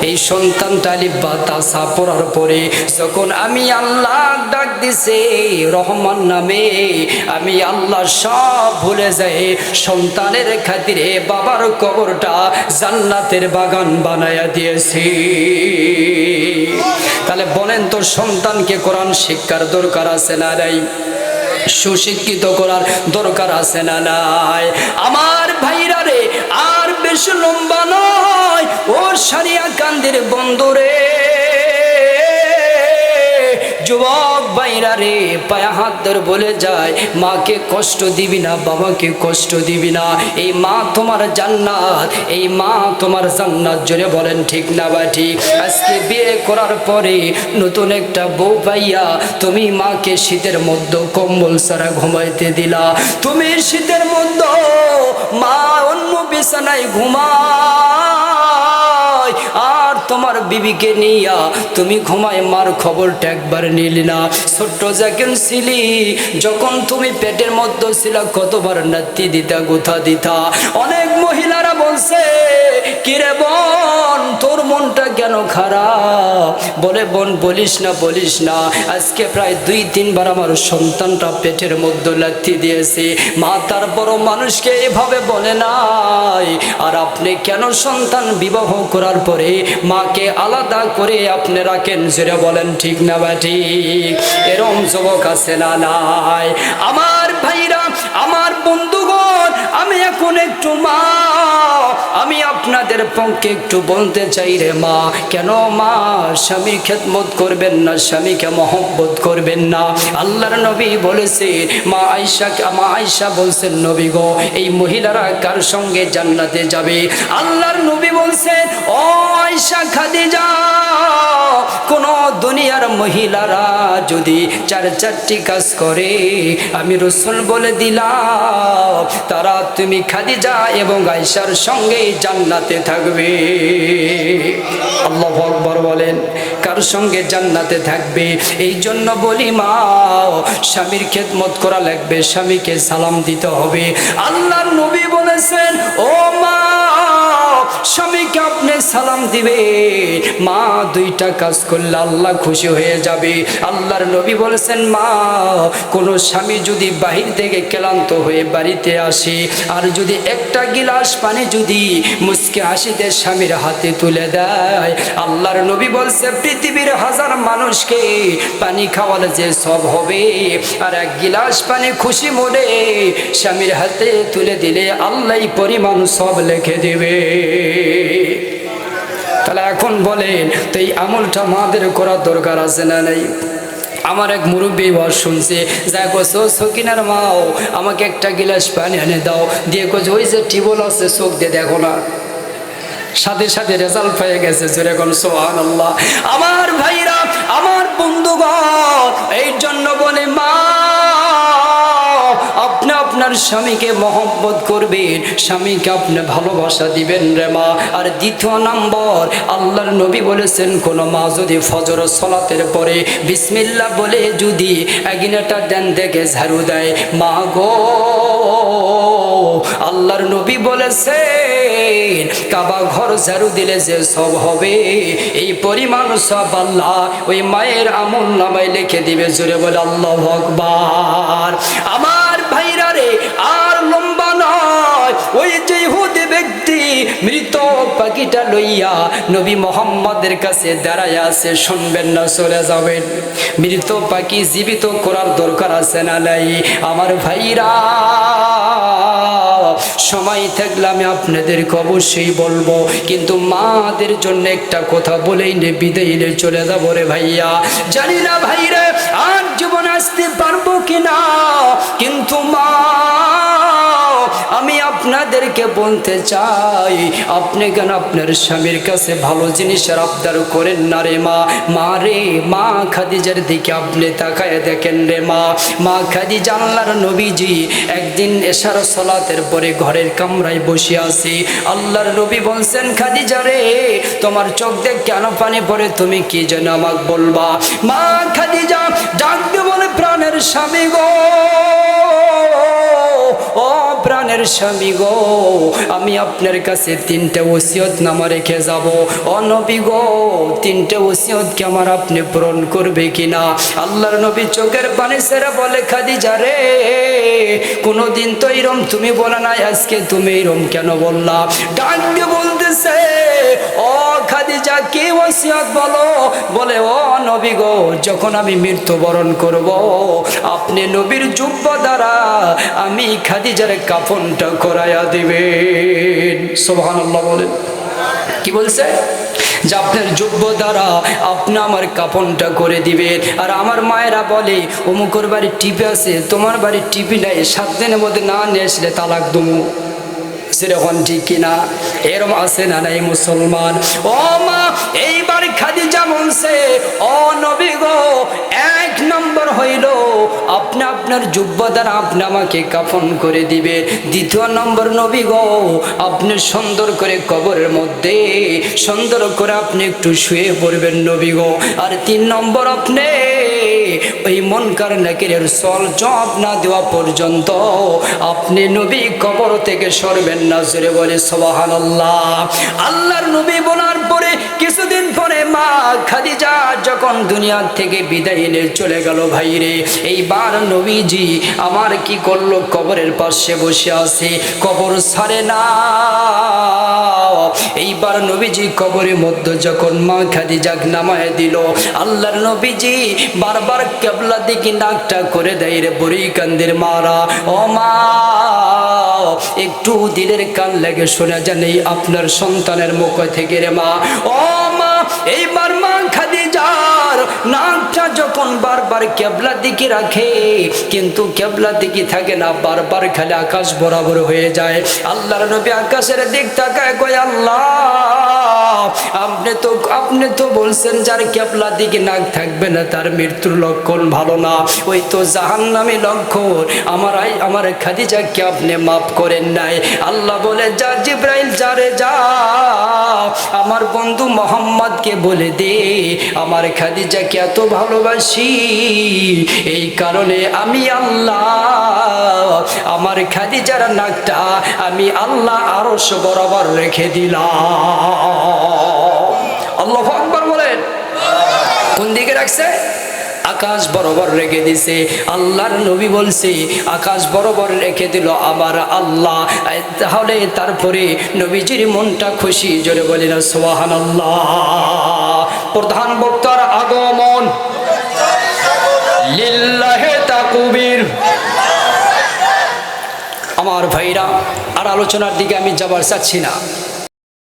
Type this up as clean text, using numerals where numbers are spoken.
এই সন্তানটা আলিফ বা তা সা পড়ার পরে যখন আমি আল্লাহ ডাক দিছে রহমান নামে, আমি আল্লাহ সব ভুলে যাই সন্তানের খাতিরে বাবার কবরটা জান্নাতের বাগান বানায়া দিয়েছি। তাহলে বলেন তো সন্তানকে কোরআন শিক্ষার দরকার আছে না নাই? সুশিক্ষিত করার দরকার আছে না নাই? আমার ভাইরা রে, আর বেশি লম্বা নয় ও সারিয়া কান্দির বন্ধুরে, যুবক ভাইরা রে, পায়ে হাত ধরে বলে যায় মাকে কষ্ট দিবি না, বাবাকে কষ্ট দিবি না। এই মা তোমার জান্নাত, এই মা তোমার জান্নাত। জোরে বলেন ঠিক না বা ঠিক? আজকে বিয়ে করার পরে নতুন একটা বউ পাইয়া তুমি মাকে শীতের মধ্যে কম্বল ছাড়া ঘুমাইতে দিলা। তুমি শীতের মধ্যে মা অন্য বিছানায় ঘুমায়, আর তোমার বিবিকে নিয়া তুমি ঘুমায় মার খবরটা একবার নিলি না। ছোট্ট যখন ছিলি, যখন তুমি পেটের মধ্যে ছিলা, কতবার নাতি দিতা, গুথা দিতা। অনেক মহিলারা বলছে কিরে বোন তোর মনটা কেন খারাপ? বলে বোন বলিস না, বলিস না, আজকে প্রায় 2-3 বার আমার সন্তানটা পেটের মধ্যে লাথি দিয়েছে। মা তার বড় মানুষকে এভাবে বলে নাই। আর আপনি কেন সন্তান বিবাহ করার পরে মাকে আলাদা করে আপনি রাখেন? জোরে বলেন ঠিক না বা ঠিক? এরম যুবক আছে না নাই? আমার ভাইরা, আমার বন্ধুগণ, আমি এখন একটু মা, আমি আপনাদের পক্ষে একটু বলতে চাই রে মা, কেন মা স্বামীর খেদমত করবেন না, স্বামীকে মহব্বত করবেন না? আল্লাহর নবী বলেছে, মা আয়েশা বলছেন, নবী গো, এই মহিলারা কার সঙ্গে জান্নাতে যাবে? আল্লাহর নবী বলছেন, ও আয়েশা, খাদিজা, কোন দুনিয়ার মহিলারা যদি 4টি কাজ করে, আমি রাসূল বলে দিলাম তারা তুমি খাদিজা এবং আয়েশার সঙ্গে জান্নাতে থাকবে। আল্লাহু আকবার বলেন। কার সঙ্গে জান্নাতে থাকবে? এই জন্য বলি মা, স্বামীর খেদমত করা লাগবে, স্বামীকে সালাম দিতে হবে। আল্লাহর নবী বলেছেন, ও মা, স্বামীকে আপনি সালাম দিবে। মা 2টা কাজ করলে আল্লাহ খুশি হয়ে যাবে। আল্লাহর নবী বলেছেন, মা, কোন স্বামী যদি বাহির থেকে ক্লান্ত হয়ে বাড়িতে আসে, আর যদি একটা গিলাস পানি যদি মুচকি হাসিতে স্বামীর হাতে তুলে দেয়, আল্লাহর নবী বলছে পৃথিবীর 1000 মানুষকে পানি খাওয়ালে যে সব হবে, আর 1 গিলাস পানি খুশি মনে স্বামীর হাতে তুলে দিলে আল্লাহ পরিমাণ সব লিখে দেবে। তাহলে এখন বলেন তো এই আমলটা আমাদের করার দরকার আছে না নাই? আমার এক মুরব্বী ওয়াজ শুনছে, যা কছো সকিনার মাও আমাকে একটা গিলাস পানি এনে দাও, দিয়ে কছে ওই যে টিউবওয়েল আছে চোখ দিয়ে দেখো না। সাথে সাথে রেজাল্ট পেয়ে গেছে। জোরে কোন সুবহানাল্লাহ। আমার ভাইরা, আমার বন্ধুগণ, এই জন্য বলে মা, আপনি আপনার স্বামীকে মহব্বত করবেন, স্বামীকে আপনি ভালোবাসা দিবেন রে মা। আর দ্বিতীয় নম্বর, আল্লাহর নবী বলেছেন, কোন মা যদি ফজর সালাতের পরে বিসমিল্লাহ বলে যদি এগিনাটা দেন দেখে ঝাড়ু দেয়, মা গো, আল্লাহর নবী বলেছেন কাবা ঘর ঝাড়ু দিলে যে সব হবে, এই পরিমাণ সব আল্লাহ ওই মায়ের আমল নামায় লিখে দিবে। জোরে বলে আল্লাহু আকবার। আমার ভাইরা রে, আর লম্বা নয়, ওই যে ইহুদি ব্যক্তি মৃত পাখিটা লইয়া নবী মুহাম্মদের কাছে দাঁড়ায় আছে, শুনবেন না চলে যাবেন? মৃত পাখি জীবিত করার দরকার আছে না নাই? আমার ভাইরা, সময় থাকলে আমি আপনাদেরকে অবশ্যই বলবো, কিন্তু মাদের জন্য একটা কথা বলেই নে বিদায় নে চলে যাবো রে ভাইয়া। জানি না ভাইরে আর জীবন আসতে পারবো কিনা, কিন্তু মা, আমি আপনাদেরকে বলতে চাই, আপনি কেন আপনার স্বামীর কাছে ভালো জিনিসের আবদার করেন না রে মা? মা রে, মা খাদিজার দিকে আপনি তাকায় দেখেন রে মা। মা খাদিজা, আল্লাহর নবীজি একদিন এশার সালাতের পরে ঘরের কামরায় বসে আছে। আল্লাহর নবী বলছেন, খাদিজা রে, তোমার চোখ দিয়ে কেন পানি পড়ে, তুমি কি যেন আমাকে বলবা? মা খাদিজা ডাক দিয়ে বলে, প্রাণের স্বামী গো, ও প্রাণ প্রাণের স্বামী গো, আমি আপনার কাছে 3টা ওসিয়ত নামা রেখে যাব। ও নবী গো, 3টে ওসিয়ত কি আমার আপনি পূরণ করবে কিনা? আল্লাহর নবী চোখের পানি ছেড়ে বলে, খাদিজা রে, কোনোদিন তো এরম তুমি বলে নাই, আজকে তুমি এরম কেন বললা? ডাক দিয়ে বলতেছে, ও খাদিজা কি ওসিয়ত বলো? বলে, ও নবী গো, যখন আমি মৃত্যুবরণ করব, আপনি নবীর জুব্বা দ্বারা আমি খাদিজার কাফনটা করাইয়া দিবেন। সুবহানাল্লাহ বলেন। কি বলছে? যে আপনার যোগ্য দ্বারা আপনি আমার কাফনটা করে দিবেন। আর আমার মায়েরা বলে, অমুকর বাড়ির টিপি আছে, তোমার বাড়ির টিপি নাই, 7 দিনের মধ্যে না নিয়ে আসলে তালাক দুমু। সেরকম ঠিক কিনা? এরম আছে না নাই মুসলমান? ও মা, এইবার খাদিজা বলছে, ও নবী গো, 1 নম্বর হইল আপনি আপনার জুব্বা দ্বারা আপনি আমাকে কাফন করে দিবেন। 2 নম্বর নবী গো, আপনি সুন্দর করে কবরের মধ্যে সুন্দর করে আপনি একটু শুয়ে পড়বেন নবী গো। আর 3 নম্বর, আপনি ওই মুনকার নাকিরের সল জবাব না দেওয়া পর্যন্ত আপনি নবী কবর থেকে সরবেন না। জোরে বলে সুবহানাল্লাহ। আল্লাহর নবী বলার পরে কিছুদিন পরে মা খাদিজা যখন দুনিয়া থেকে বিদায় নিয়ে চলে গেল, ভাইরে, এইবার নবীজি আমার কি করলো? কবরের পাশে বসে আছে, কবর ছাড়ে না। এইবার নবীজি কবরের মধ্যে যখন মা খাদিজা নামায় দিল, আল্লাহর নবীজি বারবার কিবলা দিকে নাকটা করে দেয় রে বুড়ি কান্দের মারা। ও মা, একটু দিলের কান লেগে শোনা জানে আপনার সন্তানের মুখ থেকে রে মা। ও মা, এইবার মা খাদিজার নাকটা যখন বারবার কিবলা দিকে রাখে, কিন্তু কিবলা দিকে থাকে না, বারবার খালি আকাশ বরাবর হয়ে যায়। আল্লাহর নবী আকাশের দিক তাকায়, কয়, আল্লাহ, আপনি তো বলছেন যার কিবলা দিকে নাক থাকবে না তার মৃত্যুর লক্ষণ ভালো না, ওই তো জাহান্নামী লক্ষণ। আমার খাদিজাকে আপনি মাফ করেন নাই। আল্লাহ বলে, যা জিব্রাইল, যারে যা, আমার বন্ধু মোহাম্মদকে বলে দে আমার খাদিজাকে এত ভালোবাসি, এই কারণে আমি আল্লাহ আমার খাদিজার নাকটা আমি আল্লাহ আরশ বরাবর রেখে দিলাম। আল্লাহু আকবার বলেন। কোন দিকে রাখছে? আকাশ বরাবর রেখে দিছে। আল্লাহর নবী বলছে, আকাশ বরাবর রেখে দিল আমার আল্লাহ। তাহলে তারপরে নবীজির মনটা খুশি। জোরে বলি না সুবহানাল্লাহ। প্রধান বক্তার আগমন, লিল্লাহে তাকবীর। আমার ভাইরা, আর আলোচনার দিকে আমি যাবার চাচ্ছি না।